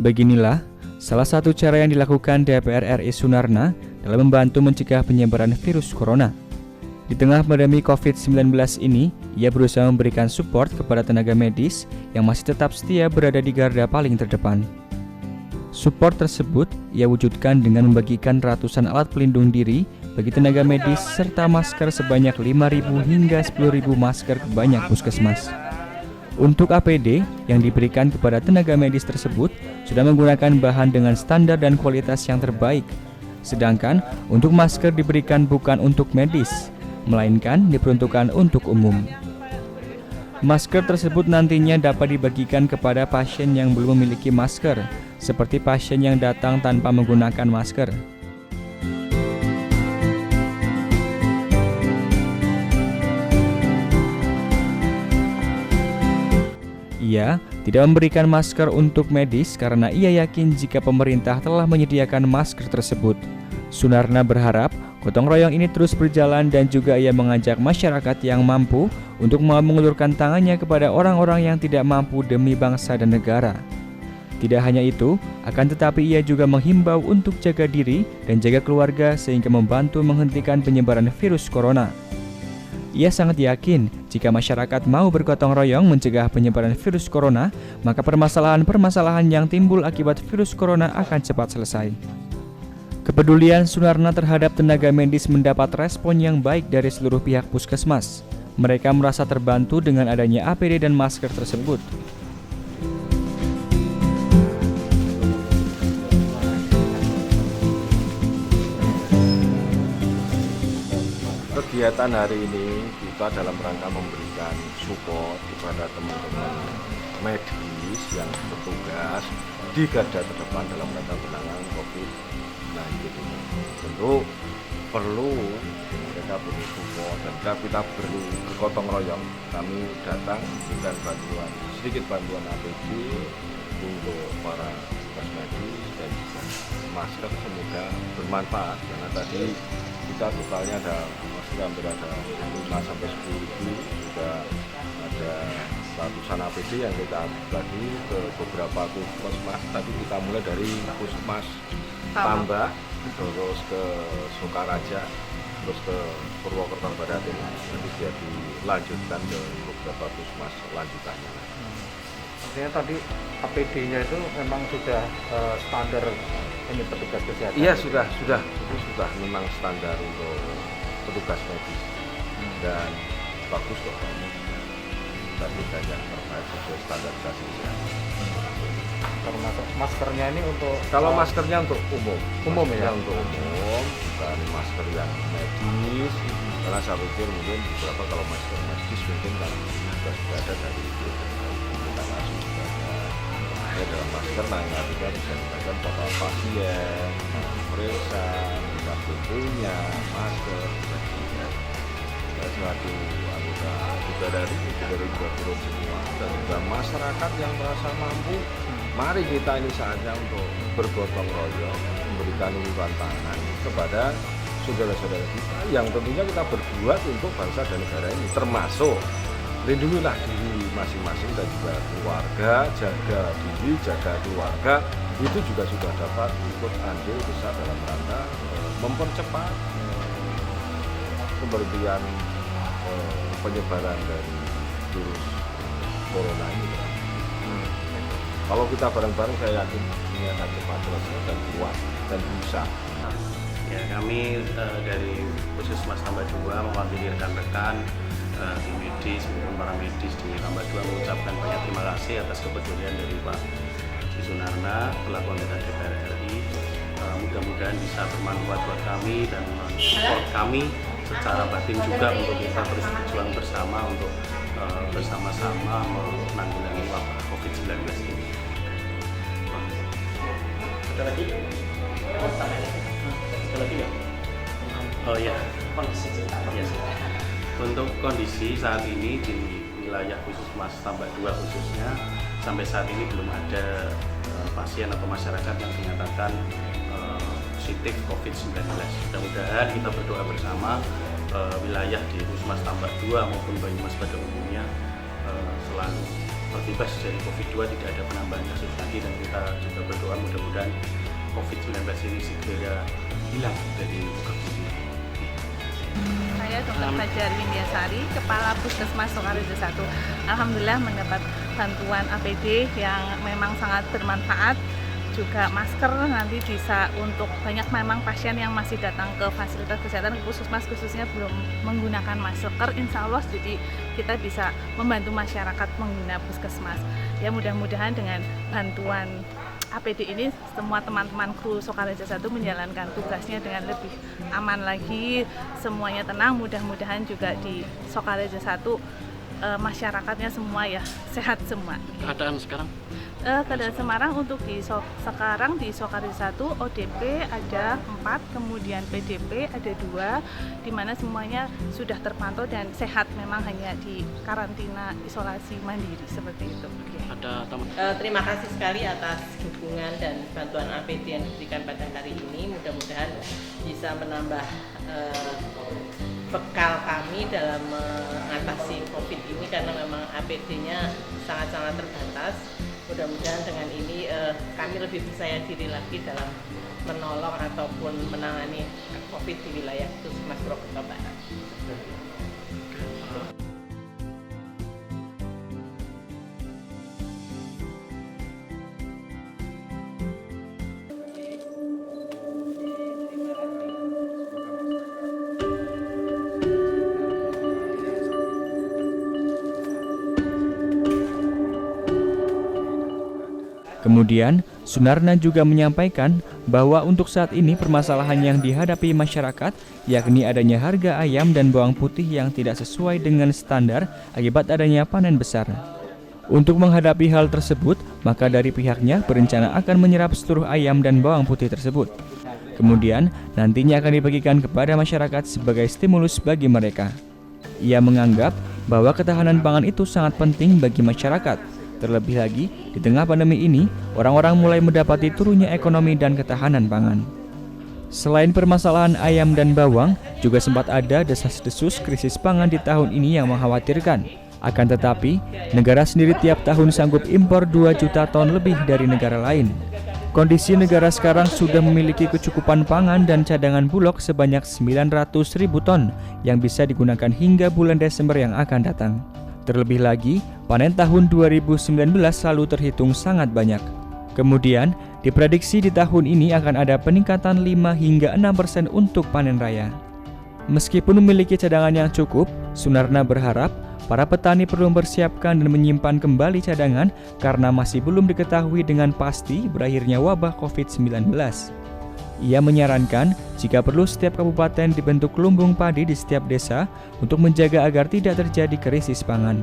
Beginilah salah satu cara yang dilakukan DPR RI Sunarna dalam membantu mencegah penyebaran virus corona. Di tengah pandemi COVID-19 ini, ia berusaha memberikan support kepada tenaga medis yang masih tetap setia berada di garda paling terdepan. Support tersebut ia wujudkan dengan membagikan ratusan alat pelindung diri bagi tenaga medis serta masker sebanyak 5.000 hingga 10.000 masker ke banyak puskesmas. Untuk APD yang diberikan kepada tenaga medis tersebut sudah menggunakan bahan dengan standar dan kualitas yang terbaik. Sedangkan untuk masker diberikan bukan untuk medis, melainkan diperuntukkan untuk umum. Masker tersebut nantinya dapat dibagikan kepada pasien yang belum memiliki masker, seperti pasien yang datang tanpa menggunakan masker. Ia tidak memberikan masker untuk medis karena ia yakin jika pemerintah telah menyediakan masker tersebut. Sunarna berharap gotong royong ini terus berjalan dan juga ia mengajak masyarakat yang mampu untuk mau mengulurkan tangannya kepada orang-orang yang tidak mampu demi bangsa dan negara. Tidak hanya itu, akan tetapi ia juga menghimbau untuk jaga diri dan jaga keluarga sehingga membantu menghentikan penyebaran virus corona. Ia sangat yakin jika masyarakat mau bergotong royong mencegah penyebaran virus corona, maka permasalahan-permasalahan yang timbul akibat virus corona akan cepat selesai. Kepedulian Sunarna terhadap tenaga medis mendapat respon yang baik dari seluruh pihak puskesmas. Mereka merasa terbantu dengan adanya APD dan masker tersebut. Kegiatan hari ini kita dalam rangka memberikan support kepada teman-teman medis yang bertugas di garda terdepan dalam rangka penanganan COVID-19 ini. Tentu perlu mereka perlu support dan kita perlu bergotong royong. Kami datang memberikan bantuan, sedikit bantuan APD untuk para petugas medis dan juga masker, semoga bermanfaat karena tadi kita totalnya ada hampir ada 5 sampai 10 ribu, juga ada ratusan APD yang kita bagi ke beberapa puskesmas. Tadi kita mulai dari puskesmas Tambak, terus ke Sukaraja, terus ke Purwokerto Barat ini, nanti dia dilanjutkan ke beberapa puskesmas lanjutannya. Artinya tadi APD-nya itu memang sudah standar ini petugas kesehatan? Iya, sudah memang standar untuk petugas medis dan bagus kok, tadi banyak terkait sesuai standarisasi kesehatan. Termasuk maskernya ini untuk kalau maskernya untuk umum ya, untuk umum, bukan masker yang medis, karena saya pikir mungkin beberapa kalau masker medis mungkin kalau sudah ada dari kita masuk ya dalam masker, nah yang artinya bisa digunakan total pasien, periksa, kita punya masker, suatu anggota juga dari juga turun semua dan juga masyarakat yang merasa mampu. Mari kita ini saatnya untuk bergotong royong memberikan uluran tangan kepada saudara-saudara kita yang tentunya kita berbuat untuk bangsa dan negara ini, termasuk lindungilah diri masing-masing dan juga keluarga, jaga diri, jaga keluarga, itu juga sudah dapat ikut andil besar dalam rangka mempercepat keberhentian penyebaran dari virus corona ini. Kalau kita bareng-bareng, saya yakin ini akan cepat selesai dan kuat dan bisa. Ya, kami dari Puskesmas Tambak 2 mewakili rekan-rekan tim medis maupun para medis di Tambak 2 mengucapkan banyak terima kasih atas kepedulian dari Pak Sunarna selaku anggota DPR RI. Mudah-mudahan bisa bermanfaat buat kami dan support kami secara batin juga untuk kita terus berjuang bersama untuk bersama-sama menanggulangi wabah COVID-19 ini. Ada lagi? Ada lagi ya? Oh ya. Kondisi cerita. Yes. Untuk kondisi saat ini di wilayah Puskesmas Tambak 2 khususnya, sampai saat ini belum ada pasien atau masyarakat yang dinyatakan positif COVID-19. Mudah-mudahan kita berdoa bersama wilayah di Puskesmas Tambak 2 maupun Banyumas pada umumnya selalu berimbas dari COVID-2 tidak ada penambahan kasus lagi, dan kita juga berdoa mudah-mudahan COVID-19 ini segera hilang dari muka bumi. Saya Dr. Fajar Windiasari, Kepala Puskesmas Sokarejo 1. Alhamdulillah mendapat bantuan APD yang memang sangat bermanfaat, juga masker nanti bisa untuk banyak memang pasien yang masih datang ke fasilitas kesehatan puskesmas khususnya belum menggunakan masker, insya Allah jadi kita bisa membantu masyarakat mengguna puskesmas. Ya mudah-mudahan dengan bantuan APD ini semua teman-teman kru Sokarejo 1 menjalankan tugasnya dengan lebih aman lagi, semuanya tenang, mudah-mudahan juga di Sokarejo 1 masyarakatnya semua ya sehat semua. Keadaan sekarang? Keadaan Semarang untuk sekarang di Sokarejo 1 ODP ada 4, kemudian PDP ada 2, di mana semuanya sudah terpantau dan sehat, memang hanya di karantina isolasi mandiri seperti itu. Ada teman. Terima kasih sekali atas dukungan dan bantuan APD yang diberikan pada hari ini. Mudah-mudahan bisa menambah bekal kami dalam mengatasi COVID ini, karena memang APD-nya sangat-sangat terbatas. Mudah-mudahan dengan ini kami lebih percaya diri lagi dalam menolong ataupun menangani COVID di wilayah Puskesmas Purwokerto Barat. Kemudian, Sunarna juga menyampaikan bahwa untuk saat ini permasalahan yang dihadapi masyarakat yakni adanya harga ayam dan bawang putih yang tidak sesuai dengan standar akibat adanya panen besar. Untuk menghadapi hal tersebut, maka dari pihaknya berencana akan menyerap seluruh ayam dan bawang putih tersebut. Kemudian, nantinya akan dibagikan kepada masyarakat sebagai stimulus bagi mereka. Ia menganggap bahwa ketahanan pangan itu sangat penting bagi masyarakat. Terlebih lagi, di tengah pandemi ini, orang-orang mulai mendapati turunnya ekonomi dan ketahanan pangan. Selain permasalahan ayam dan bawang, juga sempat ada desas-desus krisis pangan di tahun ini yang mengkhawatirkan. Akan tetapi, negara sendiri tiap tahun sanggup impor 2 juta ton lebih dari negara lain. Kondisi negara sekarang sudah memiliki kecukupan pangan dan cadangan bulog sebanyak 900.000 ton yang bisa digunakan hingga bulan Desember yang akan datang. Terlebih lagi, panen tahun 2019 selalu terhitung sangat banyak. Kemudian, diprediksi di tahun ini akan ada peningkatan 5 hingga 6% untuk panen raya. Meskipun memiliki cadangan yang cukup, Sunarna berharap para petani perlu mempersiapkan dan menyimpan kembali cadangan karena masih belum diketahui dengan pasti berakhirnya wabah COVID-19. Ia menyarankan jika perlu setiap kabupaten dibentuk lumbung padi di setiap desa untuk menjaga agar tidak terjadi krisis pangan.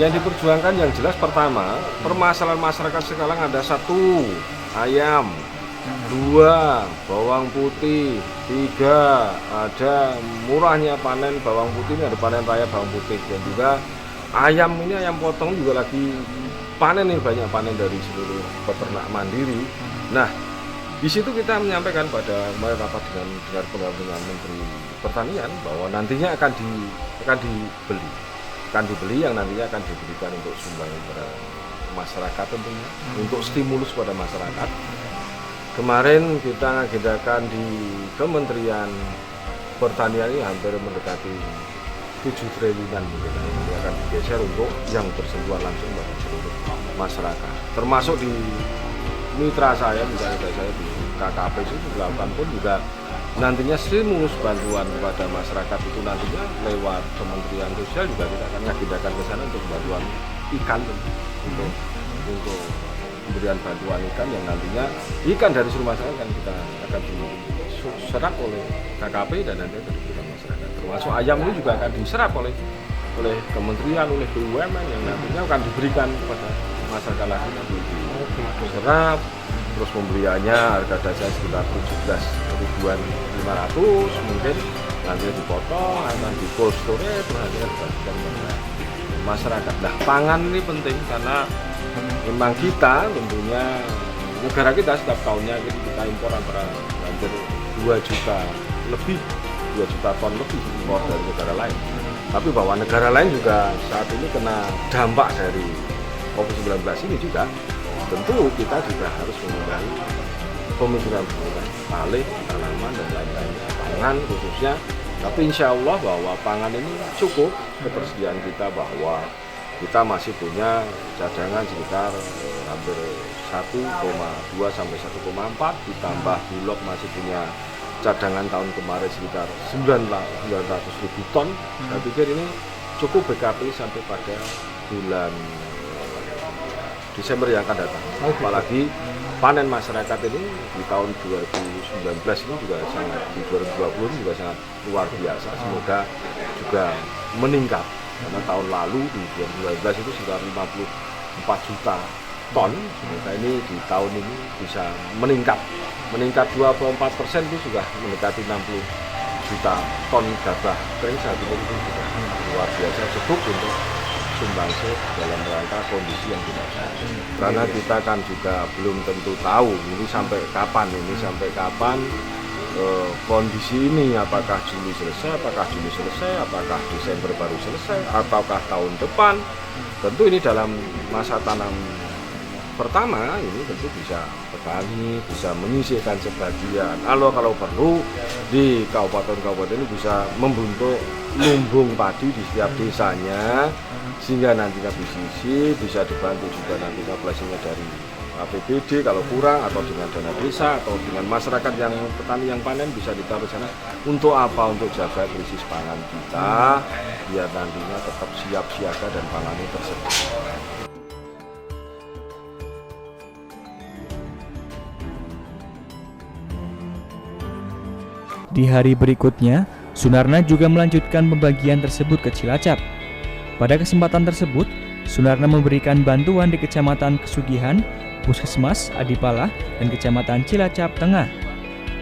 Yang diperjuangkan yang jelas pertama, permasalahan masyarakat sekarang ada 1, ayam, 2, bawang putih, 3, ada murahnya panen bawang putih, ini ada panen raya bawang putih, dan juga ayam ini, ayam potong juga lagi panen nih, banyak panen dari seluruh peternak mandiri. Nah, di situ kita menyampaikan pada kemarin rapat dengan Menteri Pertanian bahwa nantinya akan dibeli yang nantinya akan diberikan untuk sumbangan kepada masyarakat tentunya, untuk stimulus pada masyarakat. Kemarin kita agendakan di Kementerian Pertanian ini hampir mendekati 7 triliunan mungkin, ini akan digeser untuk yang bersentuhan langsung pada seluruh masyarakat. Termasuk di mitra saya, misalnya saya di KKP itu dilakukan pun juga nantinya stimulus bantuan kepada masyarakat itu nantinya lewat Kementerian Sosial juga kita akan agendakan ke sana untuk bantuan ikan, untuk pemberian bantuan ikan yang nantinya ikan dari seluruh masyarakat kan kita akan diserap oleh KKP dan nanti diberikan masyarakat. Termasuk ayam ini juga akan diserap oleh kementerian, oleh BUMN yang nantinya akan diberikan kepada masyarakat lagi, nanti diserap. Terus pembeliannya harga dasar sekitar 17.500 mungkin, nanti dipotong, akan di cold storage, nanti dibagikan kepada masyarakat. Nah, pangan ini penting karena Memang kita tentunya negara kita setiap tahunnya kita impor antara hampir 2 juta lebih, 2 juta ton lebih impor dari negara lain. Tapi bahwa negara lain juga saat ini kena dampak dari COVID-19 ini juga, tentu kita juga harus memulai pemikiran balik tanaman dan lain-lainnya, pangan khususnya. Tapi insya Allah bahwa pangan ini cukup, ketersediaan kita bahwa kita masih punya cadangan sekitar hampir 1,2 sampai 1,4, ditambah Bulog masih punya cadangan tahun kemarin sekitar 900.000 ton. Saya pikir ini cukup BKP sampai pada bulan Desember yang akan datang. Apalagi panen masyarakat ini di tahun 2019 ini juga sangat, di 2020 ini juga sangat luar biasa. Semoga juga meningkat, karena tahun lalu di 2019 itu sekitar 54 juta ton. Semoga ini di tahun ini bisa meningkat 24% itu sudah mendekati 60 juta ton gabah kering. Saat ini itu sudah luar biasa, cukup untuk sumbangsi dalam rangka kondisi yang kita ada. Karena kita kan juga belum tentu tahu ini sampai kapan kondisi ini, apakah Juli selesai, apakah Juni selesai, apakah Desember baru selesai, ataukah tahun depan. Tentu ini dalam masa tanam pertama ini tentu bisa petani bisa menyisihkan sebagian. Kalau perlu di kabupaten-kabupaten ini bisa membentuk lumbung padi di setiap desanya, sehingga nantinya disisi, bisa dibantu juga nanti kalkulasinya dari APBD kalau kurang, atau dengan dana desa, atau dengan masyarakat yang petani yang panen bisa ditaruh sana. Untuk apa? Untuk jaga krisis pangan kita, biar nantinya tetap siap siaga dan pangannya tersedia. Di hari berikutnya, Sunarna juga melanjutkan pembagian tersebut ke Cilacap. Pada kesempatan tersebut, Sunarna memberikan bantuan di Kecamatan Kesugihan, Puskesmas Adipala, dan Kecamatan Cilacap Tengah.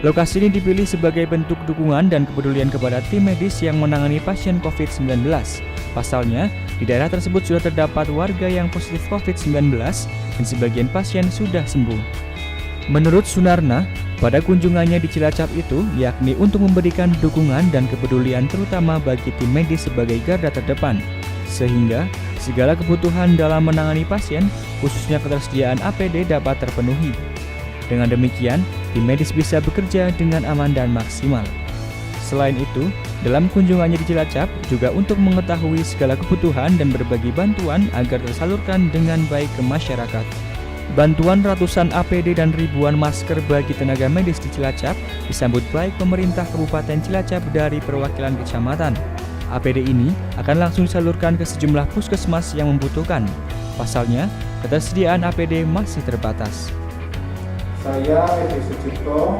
Lokasi ini dipilih sebagai bentuk dukungan dan kepedulian kepada tim medis yang menangani pasien COVID-19. Pasalnya, di daerah tersebut sudah terdapat warga yang positif COVID-19 dan sebagian pasien sudah sembuh. Menurut Sunarna, pada kunjungannya di Cilacap itu yakni untuk memberikan dukungan dan kepedulian terutama bagi tim medis sebagai garda terdepan, sehingga segala kebutuhan dalam menangani pasien, khususnya ketersediaan APD dapat terpenuhi. Dengan demikian, tim medis bisa bekerja dengan aman dan maksimal. Selain itu, dalam kunjungannya di Cilacap juga untuk mengetahui segala kebutuhan dan berbagi bantuan agar tersalurkan dengan baik ke masyarakat. Bantuan ratusan APD dan ribuan masker bagi tenaga medis di Cilacap disambut baik pemerintah Kabupaten Cilacap dari perwakilan kecamatan. APD ini akan langsung disalurkan ke sejumlah puskesmas yang membutuhkan. Pasalnya, ketersediaan APD masih terbatas. Saya Edi Sucipto,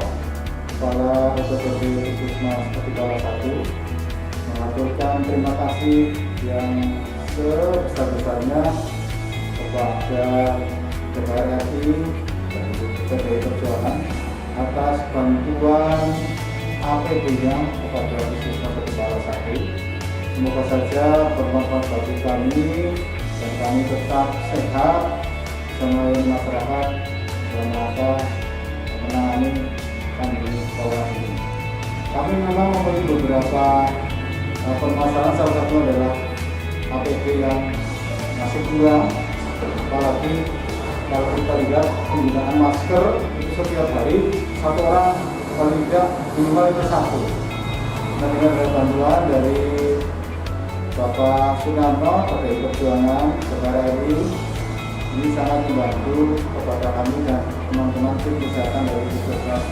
Kepala OPD Puskesmas Adipala 1, mengaturkan terima kasih yang sebesar-besarnya kepada DPR RI dan PDI Perjuangan atas bantuan APD-nya kepada Puskesmas Adipala 1. Semoga saja bermanfaat bagi kami dan kami tetap sehat bersama masyarakat dalam rangka menangani pandemi corona ini. Kami memang memiliki beberapa permasalahan, salah satu adalah APD yang masih kurang, apalagi kalau kita lihat penggunaan masker itu setiap hari satu orang paling tidak minimal itu satu. Nah, dengan ada bantuan dari Bapak Sunarno, PDI Perjuangan, DPR RI, ini sangat membantu kepada kami dan teman-teman tim kesehatan dari Puskesmas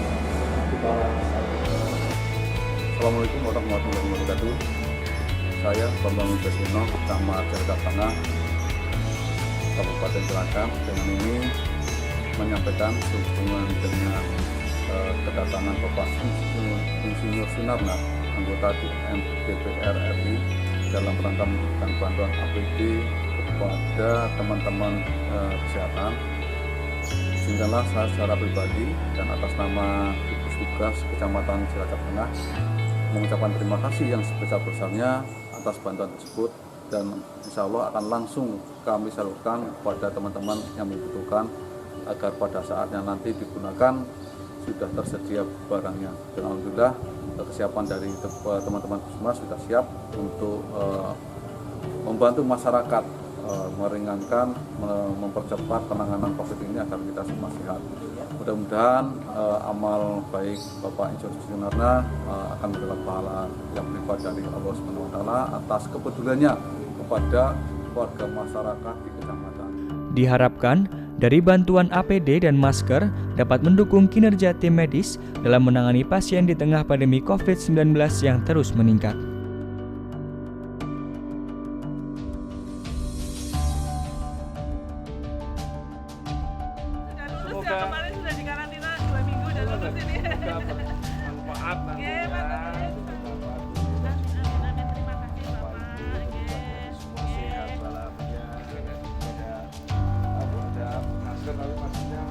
Adipala 1. Assalamualaikum warahmatullahi wabarakatuh. Saya Bambang Wisesino, Camat Cilacap Tengah, Kabupaten Cilacap. Dengan ini menyampaikan hubungan dengan kedatangan Bapak Insinyur Sunarna, anggota DPR RI, dalam rangka memberikan bantuan APD kepada teman-teman kesehatan. Sehinggalah saya secara pribadi dan atas nama gugus tugas Kecamatan Cilacap Tengah mengucapkan terima kasih yang sebesar-besarnya atas bantuan tersebut dan insya Allah akan langsung kami salurkan kepada teman-teman yang membutuhkan agar pada saatnya nanti digunakan sudah tersedia barangnya. Dan alhamdulillah kesiapan dari teman-teman Puskesmas sudah siap untuk membantu masyarakat, meringankan, mempercepat penanganan COVID ini agar kita semua sehat. Mudah-mudahan amal baik Bapak Insinyur Sunarna akan mendapat pahala yang berlipat dari Allah SWT atas kepeduliannya kepada warga masyarakat di kecamatan. Diharapkan dari bantuan APD dan masker dapat mendukung kinerja tim medis dalam menangani pasien di tengah pandemi COVID-19 yang terus meningkat. Semoga kemarin sudah dikarantina 2 minggu dan lulus ini. Bermanfaat nanti ya. Terima kasih Bapak. Semua sehat walafiat. Ada masker tapi maksudnya